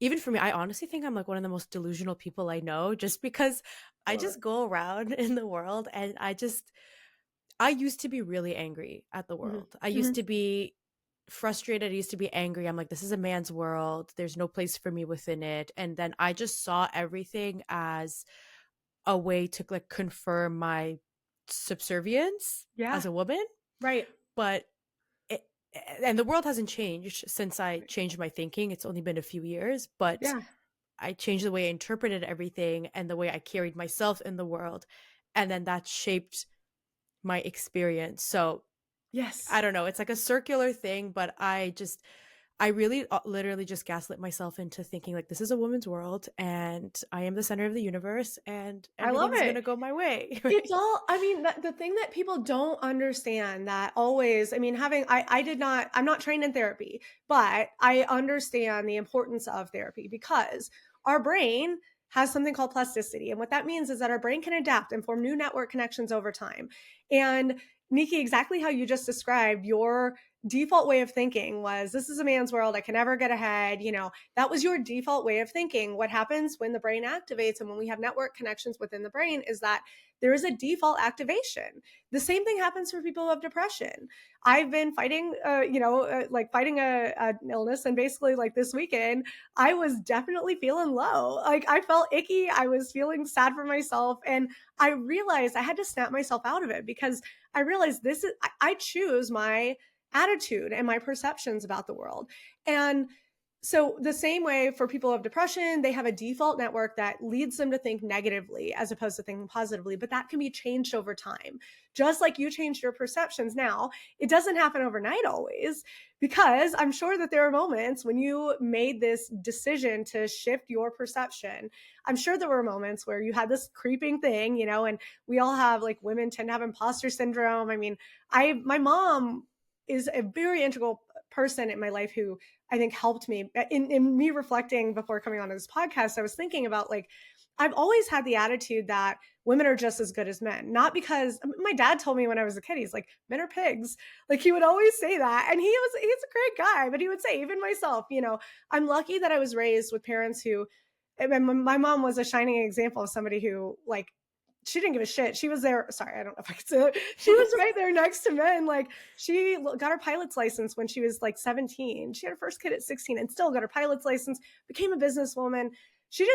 even for me, I honestly think I'm like one of the most delusional people I know, just because I Or just go around in the world and I used to be really angry at the mhm, world. I used mhm. to be frustrated. I used to be angry. I'm like, this is a man's world. There's no place for me within it. And then I just saw everything as a way to like confirm my subservience Yeah, as a woman. right. But it, and the world hasn't changed since I changed my thinking. It's only been a few years, but Yeah. I changed the way I interpreted everything and the way I carried myself in the world. And then that shaped my experience. So Yes. I don't know. It's like a circular thing, but I really literally just gaslit myself into thinking like this is a woman's world and I am the center of the universe and I love everything's going it. to go my way. It's Right. all I mean, the thing that people don't understand that always I mean, I did not I'm not trained in therapy, but I understand the importance of therapy because our brain has something called plasticity. And what that means is that our brain can adapt and form new network connections over time. And Nikki, exactly how you just described, your default way of thinking was this is a man's world. I can never get ahead. That was your default way of thinking. What happens when the brain activates and when we have network connections within the brain is that there is a default activation. The same thing happens for people who have depression. I've been fighting, like fighting an illness, and basically, like this weekend, I was definitely feeling low. Like I felt icky. I was feeling sad for myself, and I realized I had to snap myself out of it because I realized I choose my attitude and my perceptions about the world, and so the same way for people who have depression, they have a default network that leads them to think negatively as opposed to thinking positively, but that can be changed over time. Just like you changed your perceptions now, it doesn't happen overnight always, because I'm sure that there are moments when you made this decision to shift your perception. I'm sure there were moments where you had this creeping thing, and we all have, like, women tend to have imposter syndrome. I mean, my mom is a very integral person in my life who I think helped me in me reflecting before coming onto this podcast. I was thinking about, like, I've always had the attitude that women are just as good as men. Not because my dad told me when I was a kid, he's like, men are pigs. Like he would always say that. And he's a great guy, but he would say, even myself, I'm lucky that I was raised with parents who, and my mom was a shining example of somebody who, like, she didn't give a shit. She was there. Sorry, I don't know if I could say it. She was right there next to men. Like, she got her pilot's license when she was like 17. She had her first kid at 16 and still got her pilot's license, became a businesswoman. She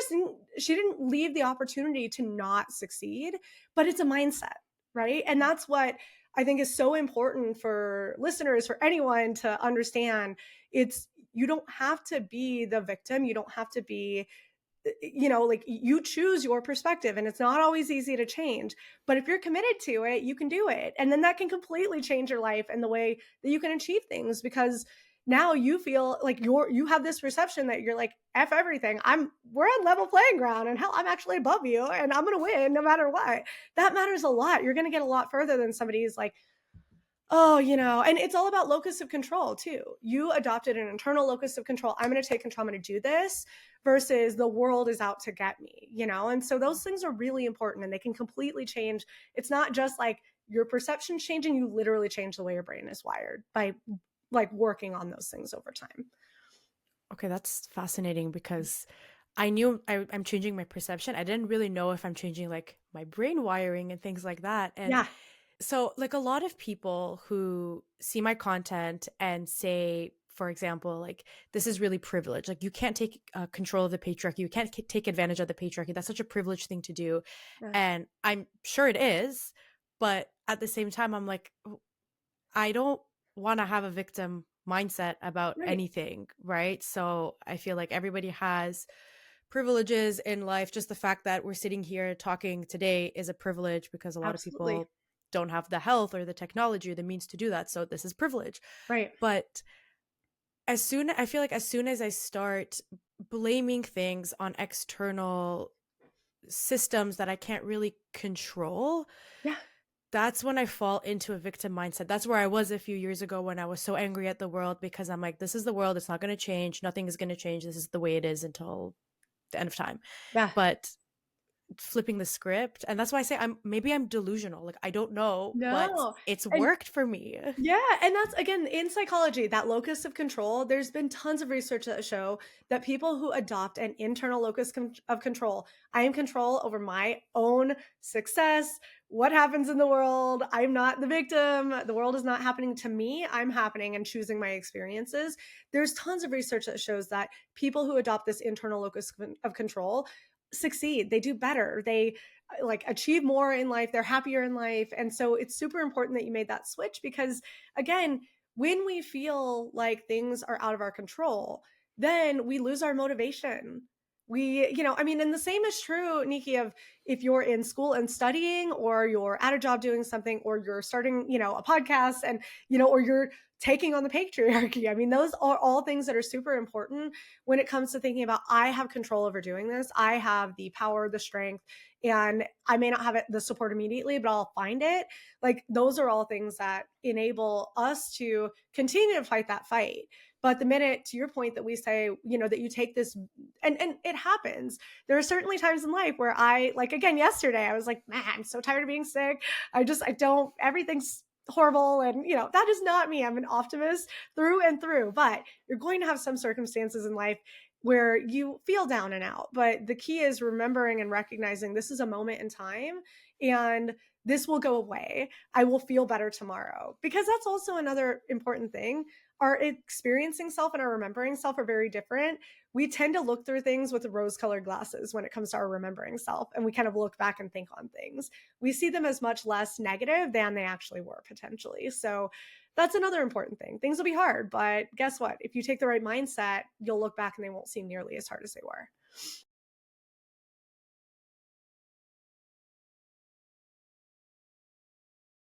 didn't leave the opportunity to not succeed, but it's a mindset, right? And that's what I think is so important for listeners, for anyone to understand. It's You don't have to be the victim. You don't have to be, like, you choose your perspective, and it's not always easy to change, but if you're committed to it, you can do it, and then that can completely change your life and the way that you can achieve things, because now you feel like you have this perception that you're like, F everything, we're on level playing ground, and hell, I'm actually above you, and I'm going to win no matter what. That matters a lot. You're going to get a lot further than somebody who's like, oh, and it's all about locus of control too. You adopted an internal locus of control. I'm going to take control. I'm going to do this, versus the world is out to get me. And so those things are really important, and they can completely change. It's not just like your perception changing. You literally change the way your brain is wired by, like, working on those things over time. Okay, that's fascinating because I'm changing my perception. I didn't really know if I'm changing like my brain wiring and things like that. And Yeah. so, like a lot of people who see my content and say, for example, like, this is really privileged. Like, you can't take control of the patriarchy. You can't take advantage of the patriarchy. That's such a privileged thing to do. Yeah. And I'm sure it is. But at the same time, I'm like, I don't want to have a victim mindset about Right. anything. Right. So I feel like everybody has privileges in life. Just the fact that we're sitting here talking today is a privilege because a lot of Absolutely. people don't have the health or the technology or the means to do that. So this is privilege. Right. But I feel like as soon as I start blaming things on external systems that I can't really control, Yeah. that's when I fall into a victim mindset. That's where I was a few years ago when I was so angry at the world because I'm like, this is the world. It's not going to change. Nothing is going to change. This is the way it is until the end of time. Yeah. But flipping the script. And that's why I say I'm delusional. Like I don't know, but No. it's And worked for me. yeah, and that's again in psychology, that locus of control. There's been tons of research that show that people who adopt an internal of control, I am control over my own success, what happens in the world. I'm not the victim. The world is not happening to me. I'm happening and choosing my experiences. There's tons of research that shows that people who adopt this internal locus of control succeed. They do better. They like achieve more in life, they're happier in life. And so it's super important that you made that switch because again, when we feel like things are out of our control, then we lose our motivation. We, I mean, and the same is true, Nikki, of if you're in school and studying, or you're at a job doing something, or you're starting, a podcast and, or you're taking on the patriarchy. I mean, those are all things that are super important when it comes to thinking about, I have control over doing this. I have the power, the strength, and I may not have the support immediately, but I'll find it. Like those are all things that enable us to continue to fight that fight. But the minute, to your point, that we say, that you take this, and it happens. There are certainly times in life where I, like again yesterday, I was like, man, I'm so tired of being sick. I don't, everything's horrible, and that is not me. I'm an optimist through and through. But you're going to have some circumstances in life where you feel down and out. But the key is remembering and recognizing this is a moment in time, and this will go away. I will feel better tomorrow. Because that's also another important thing. Our experiencing self and our remembering self are very different. We tend to look through things with rose colored glasses when it comes to our remembering self, and we kind of look back and think on things. We see them as much less negative than they actually were potentially. So that's another important thing. Things will be hard, but guess what? If you take the right mindset, you'll look back and they won't seem nearly as hard as they were.